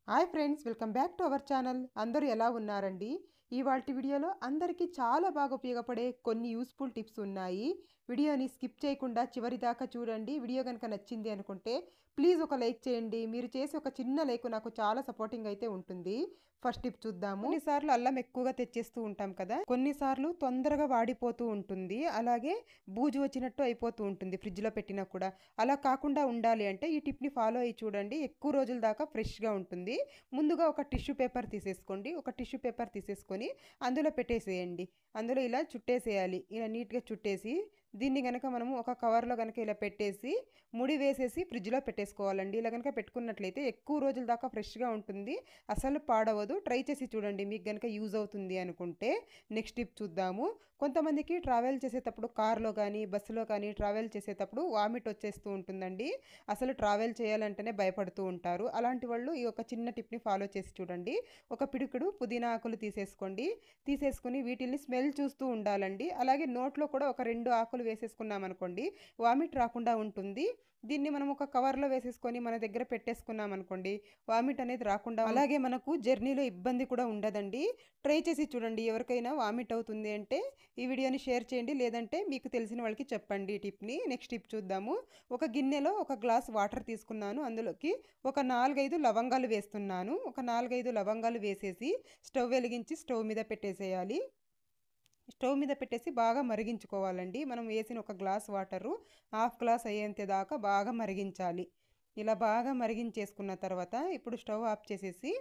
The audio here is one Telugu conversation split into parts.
Hi friends, welcome back to our channel. అందరూ ఎలా ఉన్నారండి? ఇవాల్టి వీడియోలో అందరికీ చాలా బాగా ఉపయోగపడే కొన్ని యూస్ఫుల్ టిప్స్ ఉన్నాయి. వీడియోని స్కిప్ చేయకుండా చివరి దాకా చూడండి. వీడియో కనుక నచ్చింది అనుకుంటే ప్లీజ్ ఒక లైక్ చేయండి. మీరు చేసే ఒక చిన్న లైక్ నాకు చాలా సపోర్టింగ్ అయితే ఉంటుంది. ఫస్ట్ టిప్ చూద్దాము. కొన్నిసార్లు అల్లం ఎక్కువగా తెచ్చేస్తూ ఉంటాం కదా, కొన్నిసార్లు తొందరగా వాడిపోతూ ఉంటుంది, అలాగే బూజు వచ్చినట్టు అయిపోతూ ఉంటుంది ఫ్రిడ్జ్లో పెట్టినా కూడా. అలా కాకుండా ఉండాలి అంటే ఈ టిప్ని ఫాలో అయ్యి చూడండి, ఎక్కువ రోజుల దాకా ఫ్రెష్గా ఉంటుంది. ముందుగా ఒక టిష్యూ పేపర్ తీసేసుకోండి. ఒక టిష్యూ పేపర్ తీసేసుకొని అందులో పెట్టేసేయండి. అందులో ఇలా చుట్టేసేయాలి. ఇలా నీట్గా చుట్టేసి దీన్ని గనక మనము ఒక కవర్లో కనుక ఇలా పెట్టేసి ముడి వేసేసి ఫ్రిడ్జ్లో పెట్టేసుకోవాలండి. ఇలా కనుక పెట్టుకున్నట్లయితే ఎక్కువ రోజుల దాకా ఫ్రెష్గా ఉంటుంది, అసలు పాడవదు. ట్రై చేసి చూడండి, మీకు కనుక యూజ్ అవుతుంది అనుకుంటే. నెక్స్ట్ టిప్ చూద్దాము. కొంతమందికి ట్రావెల్ చేసేటప్పుడు కార్లో కానీ బస్సులో కానీ ట్రావెల్ చేసేటప్పుడు వామిట్ వచ్చేస్తూ ఉంటుందండి. అసలు ట్రావెల్ చేయాలంటేనే భయపడుతూ ఉంటారు. అలాంటి వాళ్ళు ఈ ఒక చిన్న టిప్ని ఫాలో చేసి చూడండి. ఒక పిడికుడు పుదీనా ఆకులు తీసేసుకోండి. తీసేసుకుని వీటిల్ని స్మెల్ చూస్తూ ఉండాలండి. అలాగే నోట్లో కూడా ఒక 2 ఆకులు వేసేసుకున్నాం అనుకోండి, వామిట్ రాకుండా ఉంటుంది. దీన్ని మనం ఒక కవర్లో వేసేసుకొని మన దగ్గర పెట్టేసుకున్నాం అనుకోండి, వామిట్ అనేది రాకుండా, అలాగే మనకు జర్నీలో ఇబ్బంది కూడా ఉండదండి. ట్రై చేసి చూడండి. ఎవరికైనా వామిట్ అవుతుంది అంటే ఈ వీడియోని షేర్ చేయండి, లేదంటే మీకు తెలిసిన వాళ్ళకి చెప్పండి ఈ టిప్ని. నెక్స్ట్ టిప్ చూద్దాము. ఒక గిన్నెలో ఒక గ్లాస్ వాటర్ తీసుకున్నాను. అందులోకి ఒక 4-5 లవంగాలు వేస్తున్నాను. ఒక 4-5 లవంగాలు వేసేసి స్టవ్ వెలిగించి స్టవ్ మీద పెట్టేసేయాలి. స్టవ్ మీద పెట్టేసి బాగా మరిగించుకోవాలండి. మనం వేసిన ఒక గ్లాస్ వాటరు హాఫ్ గ్లాస్ అయ్యేంత దాకా బాగా మరిగించాలి. ఇలా బాగా మరిగించేసుకున్న తర్వాత ఇప్పుడు స్టవ్ ఆఫ్ చేసేసి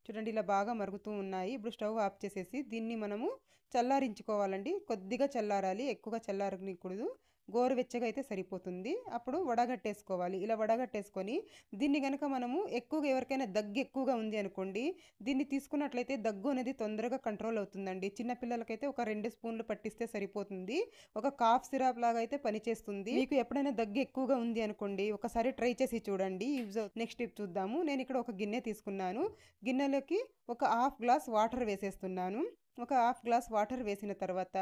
చూడండి, ఇలా బాగా మరుగుతూ ఉన్నాయి. ఇప్పుడు స్టవ్ ఆఫ్ చేసేసి దీన్ని మనము చల్లారించుకోవాలండి. కొద్దిగా చల్లారాలి, ఎక్కువగా చల్లారనికూడదు. గోరువెచ్చగా అయితే సరిపోతుంది. అప్పుడు వడగట్టేసుకోవాలి. ఇలా వడగట్టేసుకొని దీన్ని కనుక మనము ఎక్కువగా, ఎవరికైనా దగ్గు ఎక్కువగా ఉంది అనుకోండి, దీన్ని తీసుకున్నట్లయితే దగ్గు అనేది తొందరగా కంట్రోల్ అవుతుందండి. చిన్నపిల్లలకైతే ఒక 2 స్పూన్లు పట్టిస్తే సరిపోతుంది. ఒక కాఫ్ సిరప్ లాగా అయితే పనిచేస్తుంది. మీకు ఎప్పుడైనా దగ్గు ఎక్కువగా ఉంది అనుకోండి, ఒకసారి ట్రై చేసి చూడండి. నెక్స్ట్ టిప్ చూద్దాము. నేను ఇక్కడ ఒక గిన్నె తీసుకున్నాను. గిన్నెలోకి ఒక హాఫ్ గ్లాస్ వాటర్ వేసేస్తున్నాను. ఒక హాఫ్ గ్లాస్ వాటర్ వేసిన తర్వాత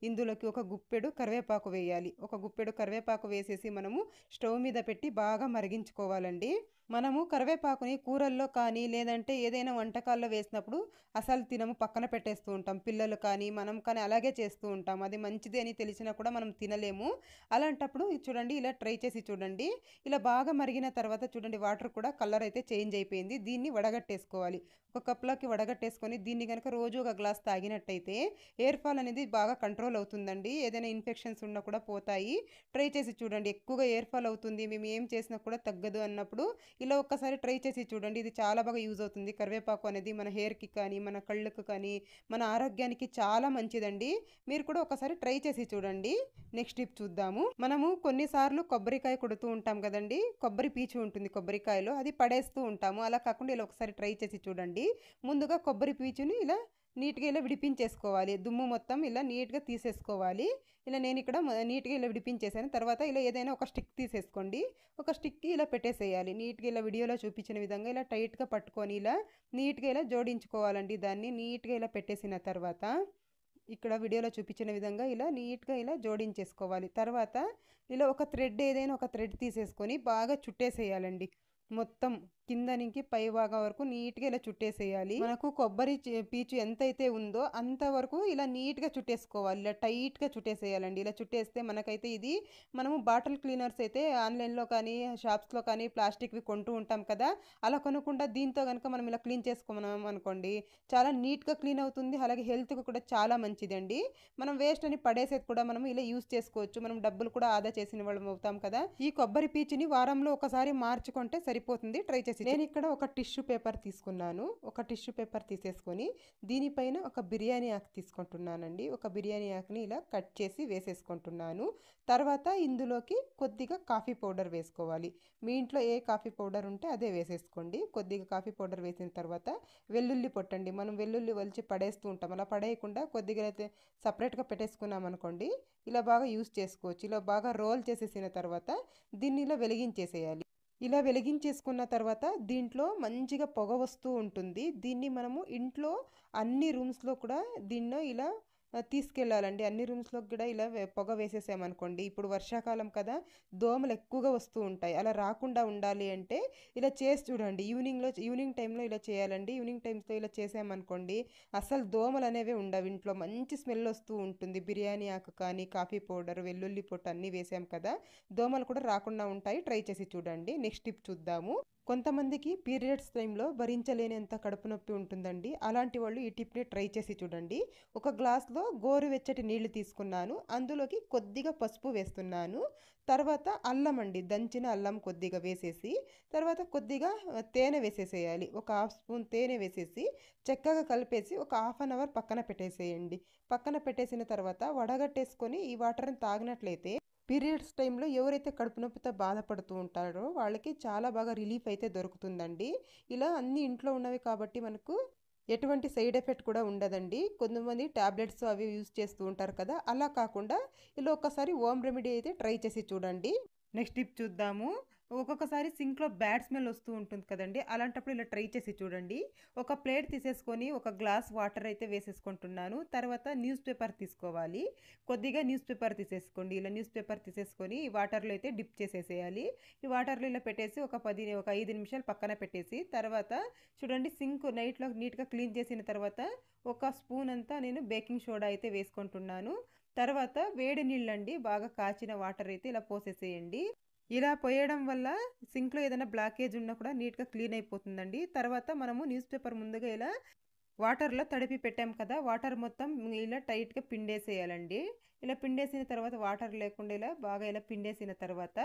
ఇందులోకి ఒక గుప్పెడు కరివేపాకు వేయాలి. ఒక గుప్పెడు కరివేపాకు వేసేసి మనము స్టవ్ మీద పెట్టి బాగా మరిగించుకోవాలండి. మనము కరివేపాకుని కూరల్లో కానీ లేదంటే ఏదైనా వంటకాల్లో వేసినప్పుడు అసలు తినము, పక్కన పెట్టేస్తూ ఉంటాం. పిల్లలు కానీ మనం కానీ అలాగే చేస్తూ ఉంటాం. అది మంచిది అని తెలిసినా కూడా మనం తినలేము. అలాంటప్పుడు చూడండి, ఇలా ట్రై చేసి చూడండి. ఇలా బాగా మరిగిన తర్వాత చూడండి, వాటర్ కూడా కలర్ అయితే చేంజ్ అయిపోయింది. దీన్ని వడగట్టేసుకోవాలి. ఒక కప్లోకి వడగట్టేసుకొని దీన్ని కనుక రోజు ఒక గ్లాస్ తాగినట్టయితే ఎయిర్ ఫాల్ అనేది బాగా కంట్రోల్ అవుతుందండి. ఏదైనా ఇన్ఫెక్షన్స్ ఉన్నా కూడా పోతాయి. ట్రై చేసి చూడండి. ఎక్కువగా ఎయిర్ ఫాల్ అవుతుంది, మేము ఏం చేసినా కూడా తగ్గదు అన్నప్పుడు ఇలా ఒక్కసారి ట్రై చేసి చూడండి. ఇది చాలా బాగా యూజ్ అవుతుంది. కరివేపాకు అనేది మన హెయిర్కి కానీ మన కళ్ళకు కానీ మన ఆరోగ్యానికి చాలా మంచిదండి. మీరు కూడా ఒకసారి ట్రై చేసి చూడండి. నెక్స్ట్ టిప్ చూద్దాము. మనము కొన్నిసార్లు కొబ్బరికాయ కొడుతూ ఉంటాం కదండి, కొబ్బరి పీచు ఉంటుంది కొబ్బరికాయలో, అది పడేస్తూ ఉంటాము. అలా కాకుండా ఇలా ఒకసారి ట్రై చేసి చూడండి. ముందుగా కొబ్బరి పీచుని ఇలా నీట్గా ఇలా విడిపించేసుకోవాలి. దుమ్ము మొత్తం ఇలా నీట్గా తీసేసుకోవాలి. ఇలా నేను ఇక్కడ నీట్గా ఇలా విడిపించేసాను. తర్వాత ఇలా ఏదైనా ఒక స్టిక్ తీసేసుకోండి. ఒక స్టిక్కి ఇలా పెట్టేసేయాలి. నీట్గా ఇలా వీడియోలో చూపించిన విధంగా ఇలా టైట్గా పట్టుకొని ఇలా నీట్గా ఇలా జోడించుకోవాలండి. దాన్ని నీట్గా ఇలా పెట్టేసిన తర్వాత ఇక్కడ వీడియోలో చూపించిన విధంగా ఇలా నీట్గా ఇలా జోడించేసుకోవాలి. తర్వాత ఇలా ఒక థ్రెడ్, ఏదైనా ఒక థ్రెడ్ తీసేసుకొని బాగా చుట్టేసేయాలండి. మొత్తం కింద నుంచి పై భాగం వరకు నీట్గా ఇలా చుట్టేసేయాలి. మనకు కొబ్బరి పీచు ఎంతైతే ఉందో అంతవరకు ఇలా నీట్గా చుట్టేసుకోవాలి. ఇలా టైట్గా చుట్టేసేయాలండి. ఇలా చుట్టేస్తే మనకైతే ఇది, మనము బాటిల్ క్లీనర్స్ అయితే ఆన్లైన్లో కానీ షాప్స్లో కానీ ప్లాస్టిక్వి కొంటూ ఉంటాం కదా, అలా కొనకుండా దీంతో కనుక మనం ఇలా క్లీన్ చేసుకున్నాం అనుకోండి, చాలా నీట్గా క్లీన్ అవుతుంది. అలాగే హెల్త్కి కూడా చాలా మంచిదండి. మనం వేస్ట్ అని పడేసేది కూడా మనం ఇలా యూజ్ చేసుకోవచ్చు. మనం డబ్బులు కూడా ఆదా చేసిన వాళ్ళం అవుతాం కదా. ఈ కొబ్బరి పీచుని వారంలో ఒకసారి మార్చుకుంటే సరిపోతుంది. ట్రై చేసి నేను ఇక్కడ ఒక టిష్యూ పేపర్ తీసుకున్నాను. ఒక టిష్యూ పేపర్ తీసేసుకొని దీనిపైన ఒక బిర్యానీ ఆకు తీసుకుంటున్నానండి. ఒక బిర్యానీ ఆకుని ఇలా కట్ చేసి వేసేసుకుంటున్నాను. తర్వాత ఇందులోకి కొద్దిగా కాఫీ పౌడర్ వేసుకోవాలి. మీ ఇంట్లో ఏ కాఫీ పౌడర్ ఉంటే అదే వేసేసుకోండి. కొద్దిగా కాఫీ పౌడర్ వేసిన తర్వాత వెల్లుల్లి పొట్టండి. మనం వెల్లుల్లి వలిచి పడేస్తూ ఉంటాం, అలా పడేయకుండా కొద్దిగా అయితే సపరేట్గా పెట్టేసుకున్నాం అనుకోండి, ఇలా బాగా యూస్ చేసుకోవచ్చు. ఇలా బాగా రోల్ చేసేసిన తర్వాత దీన్ని ఇలా వెలిగించేసేయాలి. ఇలా వెలిగించేసుకున్న తర్వాత దీంట్లో మంచిగా పొగ వస్తూ ఉంటుంది. దీన్ని మనము ఇంట్లో అన్ని రూమ్స్లో కూడా దీన్ని ఇలా తీసుకెళ్ళాలండి. అన్ని రూమ్స్‌లోకి కూడా ఇలా పొగ వేసేసామనుకోండి, ఇప్పుడు వర్షాకాలం కదా! దోమలు ఎక్కువగా వస్తూ ఉంటాయి. అలా రాకుండా ఉండాలి అంటే ఇలా చేసి చూడండి. ఈవినింగ్ టైంలో ఇలా చేయాలండి. ఈవినింగ్ టైమ్స్‌లో ఇలా చేసామనుకోండి, అసలు దోమలనేవే ఉండవు ఇంట్లో. మంచి స్మెల్ వస్తూ ఉంటుంది. బిర్యానీ ఆకు కానీ, కాఫీ పౌడర్, వెల్లుల్లి పొట్టు అన్నీ వేసాం కదా! దోమలు కూడా రాకుండా ఉంటాయి. ట్రై చేసి చూడండి. నెక్స్ట్ టిప్ చూద్దాము. కొంతమందికి పీరియడ్స్ టైంలో భరించలేనంత కడుపు నొప్పి ఉంటుందండి. అలాంటి వాళ్ళు ఈ టిప్‌ని ట్రై చేసి చూడండి. ఒక గ్లాస్‌లో గోరువెచ్చటి నీళ్లు తీసుకున్నాను. అందులోకి కొద్దిగా పసుపు వేస్తున్నాను. తర్వాత అల్లం అండి. దంచిన అల్లం కొద్దిగా వేసేసి, తర్వాత కొద్దిగా తేనె వేసేసేయాలి. ఒక హాఫ్ స్పూన్ తేనె వేసేసి, చక్కగా కలిపేసి ఒక హాఫ్ అన్ అవర్ పక్కన పెట్టేసేయండి. పక్కన పెట్టేసిన తర్వాత వడగట్టేసుకొని ఈ వాటర్‌ని తాగినట్లయితే పీరియడ్స్ టైంలో ఎవరైతే కడుపు నొప్పితో బాధపడుతూ ఉంటారో వాళ్ళకి చాలా బాగా రిలీఫ్ అయితే దొరుకుతుందండి. ఇలా అన్నీ ఇంట్లో ఉన్నవి కాబట్టి మనకు ఎటువంటి సైడ్ ఎఫెక్ట్ కూడా ఉండదండి. కొంతమంది టాబ్లెట్స్ అవి యూజ్ చేస్తూ ఉంటారు కదా! అలా కాకుండా ఇలా ఒక్కసారి హోమ్ రెమెడీ అయితే ట్రై చేసి చూడండి. నెక్స్ట్ టిప్ చూద్దాము. ఒక్కొక్కసారి సింక్‌లో బ్యాడ్ స్మెల్ వస్తూ ఉంటుంది కదండీ! అలాంటప్పుడు ఇలా ట్రై చేసి చూడండి. ఒక ప్లేట్ తీసేసుకొని ఒక గ్లాస్ వాటర్ అయితే వేసేసుకుంటున్నాను. తర్వాత న్యూస్ పేపర్ తీసుకోవాలి. కొద్దిగా న్యూస్ పేపర్ తీసేసుకోండి. ఇలా న్యూస్ పేపర్ తీసేసుకొని ఈ వాటర్‌లో అయితే డిప్ చేసేసేయాలి. ఈ వాటర్‌లో ఇలా పెట్టేసి ఒక 5 నిమిషాలు పక్కన పెట్టేసి, తర్వాత చూడండి సింక్ నైట్‌లో నీట్‌గా క్లీన్ చేసిన తర్వాత ఒక స్పూన్ అంతా నేను బేకింగ్ సోడా అయితే వేసుకుంటున్నాను. తర్వాత వేడి నీళ్ళండి, బాగా కాచిన వాటర్ అయితే ఇలా పోసేసేయండి. ఇలా పోయడం వల్ల సింక్‌లో ఏదైనా బ్లాకేజ్ ఉన్నా కూడా నీట్‌గా క్లీన్ అయిపోతుందండి. తర్వాత మనము న్యూస్ పేపర్ ముందుగా ఇలా వాటర్‌లో తడిపి పెట్టాం కదా! వాటర్ మొత్తం ఇలా టైట్‌గా పిండేసేయాలండి. ఇలా పిండేసిన తర్వాత వాటర్ లేకుండా ఇలా బాగా ఇలా పిండేసిన తర్వాత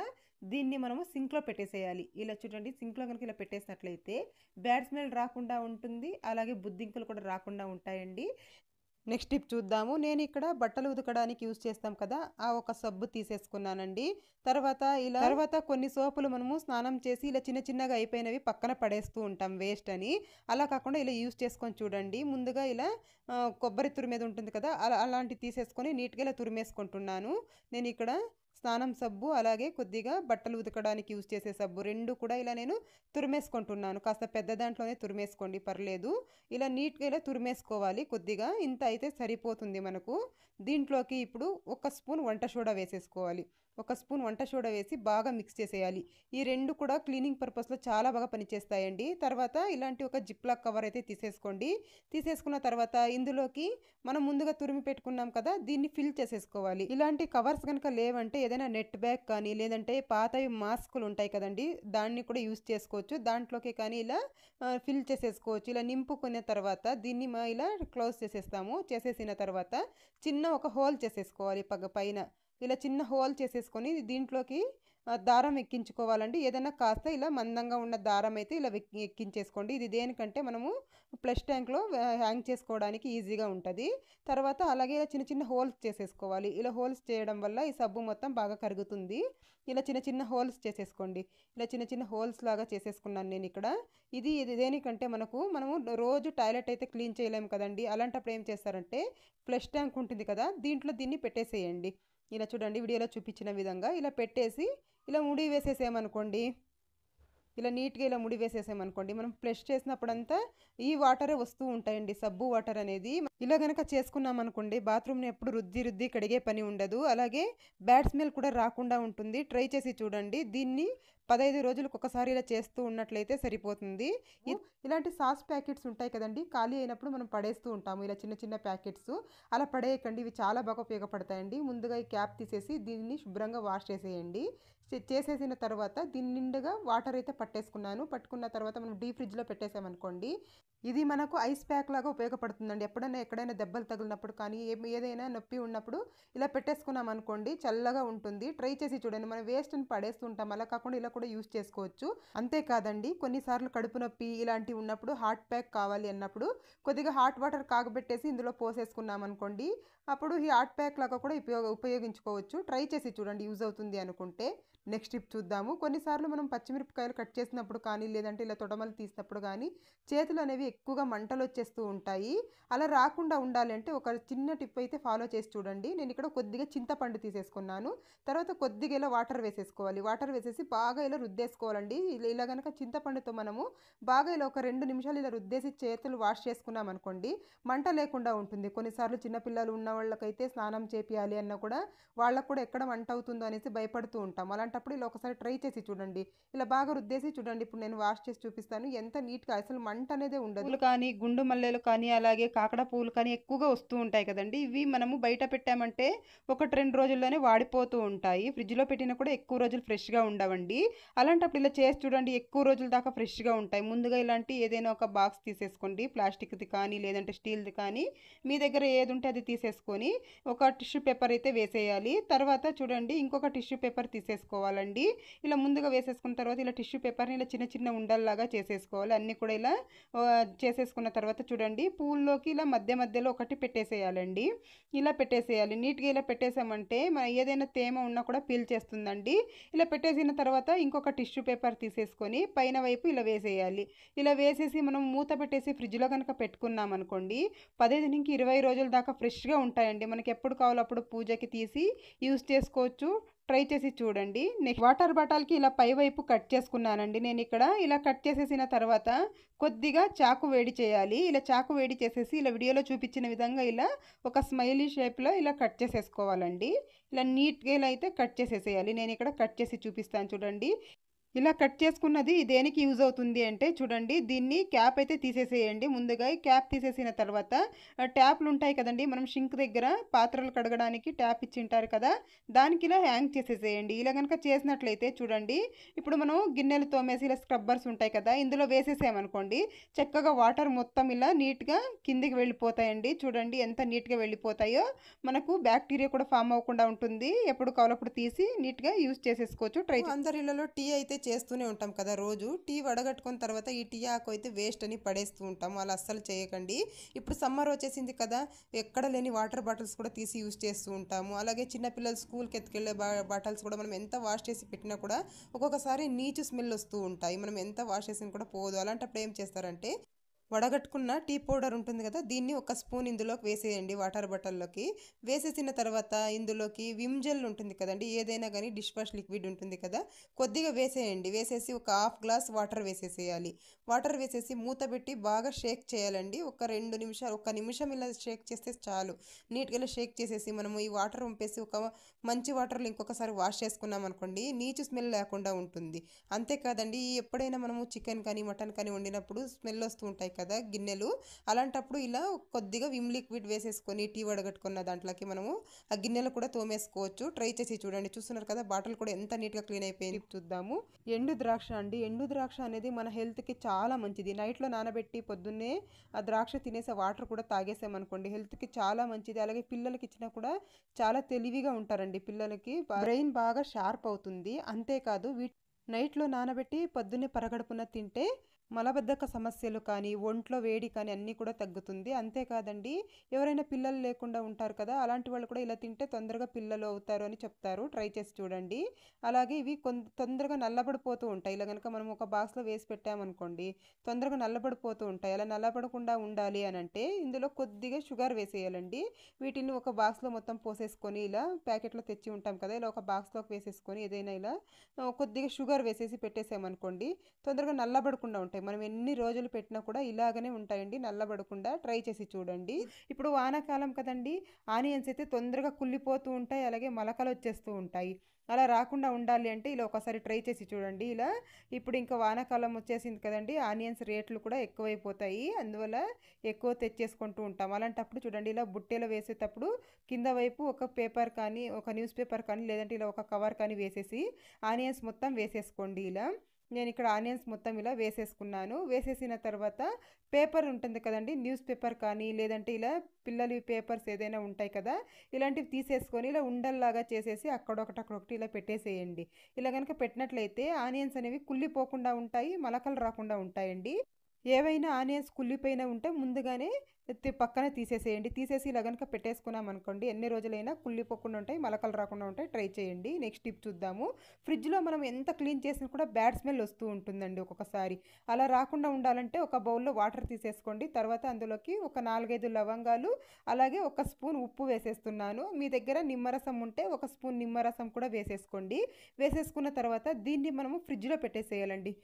దీన్ని మనము సింక్‌లో పెట్టేసేయాలి. ఇలా చూడండి, సింక్‌లో గనుక ఇలా పెట్టేసినట్లయితే బ్యాడ్ స్మెల్ రాకుండా ఉంటుంది. అలాగే బుద్ధింకలు కూడా రాకుండా ఉంటాయండి. నెక్స్ట్ టిప్ చూద్దాము. నేను ఇక్కడ బట్టలు ఉతకడానికి యూజ్ చేస్తాం కదా! ఆ ఒక సబ్బు తీసేసుకున్నానండి. తర్వాత కొన్ని సోపులు మనము స్నానం చేసి ఇలా చిన్న చిన్నగా అయిపోయినవి పక్కన పడేస్తూ ఉంటాం వేస్ట్ అని. అలా కాకుండా ఇలా యూజ్ చేసుకొని చూడండి. ముందుగా ఇలా కొబ్బరి తురిమేది ఉంటుంది కదా! అలాంటివి తీసేసుకొని నీట్‌గా ఇలా తురిమేసుకుంటున్నాను. నేను ఇక్కడ స్నానం సబ్బు, అలాగే కొద్దిగా బట్టలు ఉతకడానికి యూజ్ చేసే సబ్బు 2 కూడా ఇలా నేను తురిమేసుకుంటున్నాను. కాస్త పెద్ద దాంట్లోనే తురిమేసుకోండి, పర్లేదు. ఇలా నీట్‌గా ఇలా తురిమేసుకోవాలి కొద్దిగా. ఇంత అయితే సరిపోతుంది మనకు. దీంట్లోకి ఇప్పుడు ఒక స్పూన్ వంట సోడా వేసేసుకోవాలి. ఒక స్పూన్ వంట సోడా వేసి బాగా మిక్స్ చేసేయాలి. ఈ 2 కూడా క్లీనింగ్ పర్పస్‌లో చాలా బాగా పనిచేస్తాయండి. తర్వాత ఇలాంటి ఒక జిప్‌లాక్ కవర్ అయితే తీసేసుకోండి. తీసేసుకున్న తర్వాత ఇందులోకి మనం ముందుగా తురిమి పెట్టుకున్నాం కదా! దీన్ని ఫిల్ చేసేసుకోవాలి. ఇలాంటి కవర్స్ గనుక లేవంటే ఏదైనా నెట్ బ్యాగ్ కానీ, లేదంటే పాతవి మాస్కులు ఉంటాయి కదండీ! దాన్ని కూడా యూజ్ చేసుకోవచ్చు. దాంట్లోకి కానీ ఇలా ఫిల్ చేసేసుకోవచ్చు. ఇలా నింపుకున్న తర్వాత దీన్ని ఇలా క్లోజ్ చేసేస్తాము. చేసేసిన తర్వాత చిన్న ఒక హోల్ చేసేసుకోవాలి పైన. ఇలా చిన్న హోల్ చేసేసుకొని దీంట్లోకి దారం ఎక్కించుకోవాలండి. ఏదైనా కాస్త ఇలా మందంగా ఉన్న దారం అయితే ఇలా ఎక్కించేసుకోండి. ఇది దేనికంటే మనము ఫ్లష్ ట్యాంక్‌లో హ్యాంగ్ చేసుకోవడానికి ఈజీగా ఉంటది. తర్వాత అలాగే ఇలా చిన్న చిన్న హోల్స్ చేసేసుకోవాలి. ఇలా హోల్స్ చేయడం వల్ల ఈ సబ్బు మొత్తం బాగా కరుగుతుంది. ఇలా చిన్న చిన్న హోల్స్ చేసేసుకోండి. ఇలా చిన్న చిన్న హోల్స్ లాగా చేసేసుకున్నాను నేనిక్కడ. ఇది దేనికంటే మనము రోజు టాయిలెట్ అయితే క్లీన్ చేయలేము కదండీ! అలాంటప్పుడు ఏం చేస్తారంటే ఫ్లష్ ట్యాంక్ ఉంటుంది కదా! దీంట్లో దీన్ని పెట్టేసేయండి. ఇలా చూడండి, వీడియోలో చూపించిన విధంగా ఇలా పెట్టేసి ఇలా ముడి వేసేసామనుకోండి, ఇలా నీట్‌గా ఇలా ముడి వేసేసామనుకోండి, మనం ఫ్లష్ చేసినప్పుడంతా ఈ వాటరే వస్తూ ఉంటాయండి, సబ్బు వాటర్ అనేది. ఇలా గనక చేసుకున్నామనుకోండి, బాత్రూమ్‌ని ఎప్పుడు రుద్ది రుద్ది కడిగే పని ఉండదు. అలాగే బ్యాడ్ స్మెల్ కూడా రాకుండా ఉంటుంది. ట్రై చేసి చూడండి. దీన్ని 15 రోజులకు ఒకసారి ఇలా చేస్తూ ఉన్నట్లయితే సరిపోతుంది. ఇలాంటి సాస్ ప్యాకెట్స్ ఉంటాయి కదండీ! ఖాళీ అయినప్పుడు మనం పడేస్తూ ఉంటాము. ఇలా చిన్న చిన్న ప్యాకెట్స్ అలా పడేయకండి. ఇవి చాలా బాగా ఉపయోగపడతాయండి. ముందుగా ఈ క్యాప్ తీసేసి దీన్ని శుభ్రంగా వాష్ చేసేయండి. చేసేసిన తర్వాత దీని నిండుగా వాటర్ అయితే పట్టేసుకున్నాను. పట్టుకున్న తర్వాత మనం డీప్ ఫ్రిడ్జ్‌లో పెట్టేసామనుకోండి, ఇది మనకు ఐస్ ప్యాక్ లాగా ఉపయోగపడుతుందండి. ఎప్పుడైనా ఎక్కడైనా దెబ్బలు తగిలినప్పుడు కానీ, ఏదైనా నొప్పి ఉన్నప్పుడు ఇలా పెట్టేసుకున్నామనుకోండి, చల్లగా ఉంటుంది. ట్రై చేసి చూడండి. మనం వేస్ట్‌ని పడేస్తుంటాం. అలా కాకుండా ఇలా కూడా యూజ్ చేసుకోవచ్చు. అంతేకాదండి, కొన్నిసార్లు కడుపు నొప్పి ఇలాంటివి ఉన్నప్పుడు హాట్ ప్యాక్ కావాలి అన్నప్పుడు కొద్దిగా హాట్ వాటర్ కాగబెట్టేసి ఇందులో పోసేసుకున్నామనుకోండి, అప్పుడు ఈ హాట్ ప్యాక్ లాగా కూడా ఉపయోగించుకోవచ్చు. ట్రై చేసి చూడండి యూజ్ అవుతుంది అనుకుంటే. నెక్స్ట్ టిప్ చూద్దాము. కొన్నిసార్లు మనం పచ్చిమిరపకాయలు కట్ చేసినప్పుడు కానీ, లేదంటే ఇలా తొడమలు తీసినప్పుడు కానీ, చేతులు అనేవి ఎక్కువగా మంటలొచ్చేస్తూ ఉంటాయి. అలా రాకుండా ఉండాలి అంటే ఒక చిన్న టిప్ అయితే ఫాలో చేసి చూడండి. నేను ఇక్కడ కొద్దిగా చింతపండు తీసేసుకున్నాను. తర్వాత కొద్దిగా ఇలా వాటర్ వేసేసుకోవాలి. వాటర్ వేసేసి బాగా ఇలా రుద్దేసుకోవాలండి. ఇలా గనక చింతపండుతో మనము బాగా ఇలా ఒక 2 నిమిషాలు ఇలా రుద్దేసి చేతులు వాష్ చేసుకున్నామనుకోండి, మంట లేకుండా ఉంటుంది. కొన్నిసార్లు చిన్న పిల్లలు ఉన్న వాళ్ళకైతే స్నానం చేపియాలి అన్నా కూడా వాళ్ళకు కూడా ఎక్కడ మంట అవుతుందో అనేసి భయపడుతూ ఉంటాం. అలాంటప్పుడు ఇలా ఒకసారి ట్రై చేసి చూడండి. ఇలా బాగా రుద్దేసి చూడండి. ఇప్పుడు నేను వాష్ చేసి చూపిస్తాను. ఎంత నీట్‌గా అసలు మంట అనేదే ఉండదు. పూలు కానీ, గుండు మల్లెలు కానీ, అలాగే కాకడ పువ్వులు కానీ ఎక్కువగా వస్తూ ఉంటాయి కదండీ! ఇవి మనము బయట పెట్టామంటే 1, 2 రోజుల్లోనే వాడిపోతూ ఉంటాయి. ఫ్రిడ్జ్‌లో పెట్టినా కూడా ఎక్కువ రోజులు ఫ్రెష్‌గా ఉండవండి. అలాంటప్పుడు ఇలా చేసి చూడండి. ఎక్కువ రోజుల దాకా ఫ్రెష్‌గా ఉంటాయి. ముందుగా ఇలాంటి ఏదైనా ఒక బాక్స్ తీసేసుకోండి. ప్లాస్టిక్‌ది కానీ, లేదంటే స్టీల్‌ది కానీ, మీ దగ్గర ఏది ఉంటే అది తీసేసుకొని ఒక టిష్యూ పేపర్ అయితే వేసేయాలి. తర్వాత చూడండి ఇంకొక టిష్యూ పేపర్ తీసేసుకోవాలండి. ఇలా ముందుగా వేసేసుకున్న తర్వాత ఇలా టిష్యూ పేపర్‌ని ఇలా చిన్న చిన్న ఉండల్లాగా చేసేసుకోవాలి. అన్నీ కూడా ఇలా చేసేసుకున్న తర్వాత చూడండి పువ్వుల్లోకి ఇలా మధ్య మధ్యలో ఒకటి పెట్టేసేయాలండి. ఇలా పెట్టేసేయాలి. నీట్‌గా ఇలా పెట్టేసామంటే ఏదైనా తేమ ఉన్నా కూడా పీల్చేస్తుందండి. ఇలా పెట్టేసిన తర్వాత ఇంకొక టిష్యూ పేపర్ తీసేసుకొని పైన వైపు ఇలా వేసేయాలి. ఇలా వేసేసి మనం మూత పెట్టేసి ఫ్రిడ్జ్‌లో గనక పెట్టుకున్నామనుకోండి 15-20 రోజుల దాకా ఫ్రెష్‌గా ఉంటాయండి. మనకి ఎప్పుడు కావాలో అప్పుడు పూజకి తీసి యూజ్ చేసుకోవచ్చు. ట్రై చేసి చూడండి. నెక్స్ట్ వాటర్ బాటిల్‌కి ఇలా పై వైపు కట్ చేసుకున్నానండి నేనిక్కడ. ఇలా కట్ చేసేసిన తర్వాత కొద్దిగా చాకు వేడి చేయాలి. ఇలా చాకు వేడి చేసేసి ఇలా వీడియోలో చూపించిన విధంగా ఇలా ఒక స్మైలీ షేప్‌లో ఇలా కట్ చేసేసుకోవాలండి. ఇలా నీట్‌గా ఇలా అయితే కట్ చేసేసేయాలి. నేనిక్కడ కట్ చేసి చూపిస్తాను చూడండి. ఇలా కట్ చేసుకున్నది దేనికి యూజ్ అవుతుంది అంటే చూడండి దీన్ని క్యాప్ అయితే తీసేసేయండి. ముందుగా ఈ క్యాప్ తీసేసిన తర్వాత ట్యాప్లు ఉంటాయి కదండి, మనం షింక్ దగ్గర పాత్రలు కడగడానికి ట్యాప్ ఇచ్చింటారు కదా, దానికి ఇలా హ్యాంగ్ చేసేసేయండి. ఇలా కనుక చేసినట్లయితే చూడండి ఇప్పుడు మనం గిన్నెలు తోమేసి ఇలా స్క్రబ్బర్స్ ఉంటాయి కదా, ఇందులో వేసేసామనుకోండి చక్కగా వాటర్ మొత్తం ఇలా నీట్గా కిందికి వెళ్ళిపోతాయండి. చూడండి ఎంత నీట్గా వెళ్ళిపోతాయో. మనకు బ్యాక్టీరియా కూడా ఫామ్ అవ్వకుండా ఉంటుంది. ఎప్పుడు కావాలప్పుడు తీసి నీట్గా యూజ్ చేసేసుకోవచ్చు. ట్రై అందరి ఇళ్ళలో టీ అయితే చేస్తూనే ఉంటాం కదా రోజు. టీ వడగట్టుకున్న తర్వాత ఈ టీ ఆకు అయితే వేస్ట్ అని పడేస్తూ ఉంటాం. అలా అస్సలు చేయకండి. ఇప్పుడు సమ్మర్ వచ్చేసింది కదా, ఎక్కడ లేని వాటర్ బాటిల్స్ కూడా తీసి యూజ్ చేస్తూ ఉంటాము. అలాగే చిన్నపిల్లలు స్కూల్కి ఎత్తుకెళ్ళే బాటిల్స్ కూడా మనం ఎంత వాష్ చేసి పెట్టినా కూడా ఒక్కొక్కసారి నీచు స్మెల్ వస్తూ ఉంటాయి. మనం ఎంత వాష్ చేసినా కూడా పోదు. అలాంటప్పుడు ఏం చేస్తారంటే వడగట్టుకున్న టీ పౌడర్ ఉంటుంది కదా, దీన్ని ఒక స్పూన్ ఇందులోకి వేసేయండి వాటర్ బాటిల్లోకి. వేసేసిన తర్వాత ఇందులోకి విమ్ జెల్ ఉంటుంది కదండి, ఏదైనా కానీ డిష్ వాష్ లిక్విడ్ ఉంటుంది కదా, కొద్దిగా వేసేయండి. వేసేసి ఒక హాఫ్ గ్లాస్ వాటర్ వేసేసేయాలి. వాటర్ వేసేసి మూత పెట్టి బాగా షేక్ చేయాలండి. ఒక 2 నిమిషాలు, 1 నిమిషం ఇలా షేక్ చేస్తే చాలు. నీట్గా ఇలా షేక్ చేసేసి మనము ఈ వాటర్ వంపేసి ఒక మంచి వాటర్లో ఇంకొకసారి వాష్ చేసుకున్నాం అనుకోండి, నీచు స్మెల్ లేకుండా ఉంటుంది. అంతేకాదండి ఎప్పుడైనా మనము చికెన్ కానీ మటన్ కానీ వండినప్పుడు స్మెల్ వస్తూ ఉంటాయి కదా గిన్నెలు, అలాంటప్పుడు ఇలా కొద్దిగా విమ్ లిక్విడ్ వేసేసుకొని టీ వడగట్టుకున్న దాంట్లోకి మనము ఆ గిన్నెలు కూడా తోమేసుకోవచ్చు. ట్రై చేసి చూడండి. చూస్తున్నారు కదా బాటిల్ కూడా ఎంత నీట్గా క్లీన్ అయిపోయింది. చూద్దాము. ఎండు ద్రాక్ష అండి. ఎండు ద్రాక్ష అనేది మన హెల్త్కి చాలా మంచిది. నైట్లో నానబెట్టి పొద్దున్నే ఆ ద్రాక్ష తినేసే వాటర్ కూడా తాగేసామనుకోండి హెల్త్కి చాలా మంచిది. అలాగే పిల్లలకి ఇచ్చినా కూడా చాలా తెలివిగా ఉంటారండి. పిల్లలకి బ్రెయిన్ బాగా షార్ప్ అవుతుంది. అంతేకాదు నైట్లో నానబెట్టి పొద్దున్నే పరగడుపున తింటే మలబద్ధక సమస్యలు కానీ ఒంట్లో వేడి కానీ అన్నీ కూడా తగ్గుతుంది. అంతేకాదండి ఎవరైనా పిల్లలు లేకుండా ఉంటారు కదా, అలాంటి వాళ్ళు కూడా ఇలా తింటే తొందరగా పిల్లలు అవుతారు అని చెప్తారు. ట్రై చేసి చూడండి. అలాగే ఇవి తొందరగా నల్లబడిపోతూ ఉంటాయి. ఇలా కనుక మనం ఒక బాక్స్లో వేసి పెట్టామనుకోండి తొందరగా నల్లబడిపోతూ ఉంటాయి. అలా నల్లబడకుండా ఉండాలి అని అంటే ఇందులో కొద్దిగా షుగర్ వేసేయాలండి. వీటిని ఒక బాక్స్లో మొత్తం పోసేసుకొని ఇలా ప్యాకెట్లో తెచ్చి ఉంటాం కదా, ఇలా ఒక బాక్స్లోకి వేసేసుకొని ఏదైనా ఇలా కొద్దిగా షుగర్ వేసేసి పెట్టేసామనుకోండి తొందరగా నల్లబడకుండా ఉంటాయి. మనం ఎన్ని రోజులు పెట్టినా కూడా ఇలాగనే ఉంటాయండి, నల్లబడకుండా. ట్రై చేసి చూడండి. ఇప్పుడు వానాకాలం కదండి, ఆనియన్స్ అయితే తొందరగా కుళ్ళిపోతూ ఉంటాయి, అలాగే మొలకలు వచ్చేస్తూ ఉంటాయి. అలా రాకుండా ఉండాలి అంటే ఇలా ఒకసారి ట్రై చేసి చూడండి. ఇలా ఇప్పుడు ఇంకా వానాకాలం వచ్చేసింది కదండి, ఆనియన్స్ రేట్లు కూడా ఎక్కువైపోతాయి. అందువల్ల ఎక్కువ తెచ్చేసుకుంటూ ఉంటాం. అలాంటప్పుడు చూడండి ఇలా బుట్టెలో వేసేటప్పుడు కింద వైపు ఒక పేపర్ కానీ, ఒక న్యూస్ పేపర్ కానీ, లేదంటే ఇలా ఒక కవర్ కానీ వేసేసి ఆనియన్స్ మొత్తం వేసేసుకోండి. ఇలా నేను ఇక్కడ ఆనియన్స్ మొత్తం ఇలా వేసేసుకున్నాను. వేసేసిన తర్వాత పేపర్ ఉంటుంది కదండి, న్యూస్ పేపర్ కానీ, లేదంటే ఇలా పిల్లలు పేపర్స్ ఏదైనా ఉంటాయి కదా, ఇలాంటివి తీసేసుకొని ఇలా ఉండల్లాగా చేసేసి అక్కడొకటి ఇలా పెట్టేసేయండి. ఇలా కనుక పెట్టినట్లయితే ఆనియన్స్ అనేవి కుళ్ళిపోకుండా ఉంటాయి, మలకలు రాకుండా ఉంటాయండి. ఏవైనా ఆనియన్స్ కుళ్ళిపోయినా ఉంటే ముందుగానే పక్కన తీసేసేయండి. తీసేసి ఇలా గనుక పెట్టేసుకున్నామనుకోండి ఎన్ని రోజులైనా కుళ్ళిపోకుండా ఉంటాయి, మలకలు రాకుండా ఉంటాయి. ట్రై చేయండి. నెక్స్ట్ టిప్ చూద్దాము. ఫ్రిడ్జ్‌లో మనం ఎంత క్లీన్ చేసినా కూడా బ్యాడ్ స్మెల్ వస్తూ ఉంటుందండి ఒక్కొక్కసారి. అలా రాకుండా ఉండాలంటే ఒక బౌల్‌లో వాటర్ తీసేసుకోండి. తర్వాత అందులోకి ఒక 4, 5 లవంగాలు, అలాగే ఒక స్పూన్ ఉప్పు వేసేస్తున్నాను. మీ దగ్గర నిమ్మరసం ఉంటే ఒక స్పూన్ నిమ్మరసం కూడా వేసేసుకోండి. వేసేసుకున్న తర్వాత దీన్ని మనము ఫ్రిడ్జ్‌లో పెట్టేసేయాలండి.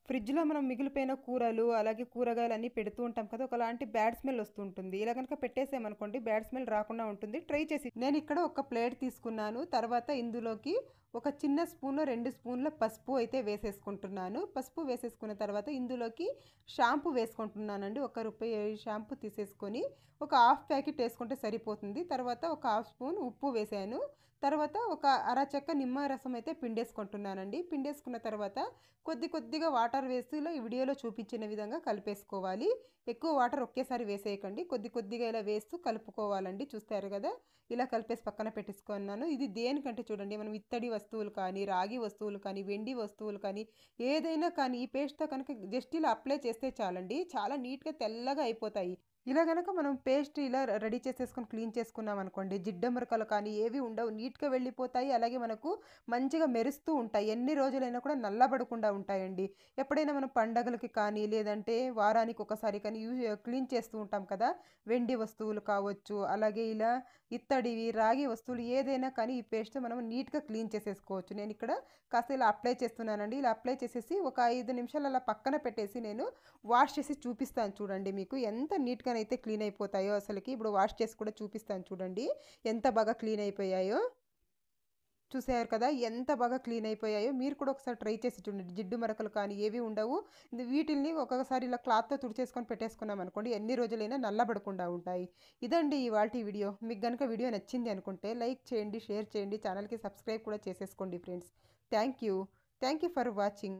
ఫ్రిడ్జ్‌లో మనం మిగిలిపోయిన కూరలు, అలాగే కూరగాయలన్నీ పెడుతూ ఉంటాం కదా! ఒకలాంటి బ్యాడ్ స్మెల్ వస్తూ ఉంటుంది. ఇలా గనుక పెట్టేసామనుకోండి బ్యాడ్ స్మెల్ రాకుండా ఉంటుంది. ట్రై చేసి నేనిక్కడ ఒక ప్లేట్ తీసుకున్నాను. తర్వాత ఇందులోకి ఒక చిన్న స్పూన్‌లో 2 స్పూన్‌ల పసుపు అయితే వేసేసుకుంటున్నాను. పసుపు వేసేసుకున్న తర్వాత ఇందులోకి షాంపూ వేసుకుంటున్నానండి. ఒక రూపాయి షాంపూ తీసేసుకొని ఒక హాఫ్ ప్యాకెట్ వేసుకుంటే సరిపోతుంది. తర్వాత ఒక హాఫ్ స్పూన్ ఉప్పు వేసాను. తర్వాత ఒక అరచెక్క నిమ్మరసం అయితే పిండేసుకుంటున్నానండి. పిండేసుకున్న తర్వాత కొద్దిగా వాటర్ వేసి ఇలా ఈ వీడియోలో చూపించిన విధంగా కలిపేసుకోవాలి. ఎక్కువ వాటర్ ఒకేసారి వేసేయకండి. కొద్దిగా ఇలా వేస్తూ కలుపుకోవాలండి. చూస్తారు కదా! ఇలా కలిపేసి పక్కన పెట్టేసుకున్నాను. ఇది దేనికంటే చూడండి, మనం ఇత్తడి వస్తువులు కానీ, రాగి వస్తువులు కానీ, వెండి వస్తువులు కానీ, ఏదైనా కానీ ఈ పేస్ట్‌తో కనుక జస్ట్ ఇలా అప్లై చేస్తే చాలండి. చాలా నీట్‌గా తెల్లగా అయిపోతాయి. ఇలా గనక మనం పేస్ట్ ఇలా రెడీ చేసేసుకొని క్లీన్ చేసుకున్నాం అనుకోండి, జిడ్డమరకలు కానీ ఏవి ఉండవు. నీట్‌గా వెళ్ళిపోతాయి. అలాగే మనకు మంచిగా మెరుస్తూ ఉంటాయి. ఎన్ని రోజులైనా కూడా నల్లబడకుండా ఉంటాయండి. ఎప్పుడైనా మనం పండగలకి కానీ, లేదంటే వారానికి ఒకసారి కానీ క్లీన్ చేస్తూ ఉంటాం కదా! వెండి వస్తువులు కావచ్చు, అలాగే ఇలా ఇత్తడివి, రాగి వస్తువులు ఏదైనా కానీ ఈ పేస్ట్‌తో మనం నీట్‌గా క్లీన్ చేసేసుకోవచ్చు. నేనిక్కడ కాస్త ఇలా అప్లై చేస్తున్నానండి. ఇలా అప్లై చేసేసి ఒక 5 నిమిషాలు అలా పక్కన పెట్టేసి నేను వాష్ చేసి చూపిస్తాను చూడండి మీకు. ఎంత నీట్‌గానైతే క్లీన్ అయిపోతాయో అసలకి. ఇప్పుడు వాష్ చేసి కూడా చూపిస్తాను చూడండి. ఎంత బాగా క్లీన్ అయిపోయాయో. చూసారు కదా! ఎంత బాగా క్లీన్ అయిపోయాయో. మీరు కూడా ఒకసారి ట్రై చేసి చూడండి. జిడ్డు మరకలు కానీ ఏవి ఉండవు. వీటిల్ని ఒక్కొక్కసారి ఇలా క్లాత్‌తో తుడిచేసుకొని పెట్టేసుకున్నామనుకోండి ఎన్ని రోజులైనా నల్లబడకుండా ఉంటాయి. ఇదండి ఇవాల్టి వీడియో. మీకు గనుక వీడియో నచ్చింది అనుకుంటే లైక్ చేయండి, షేర్ చేయండి, ఛానల్‌కి సబ్స్క్రైబ్ కూడా చేసేసుకోండి friends. Thank you. Thank you for watching.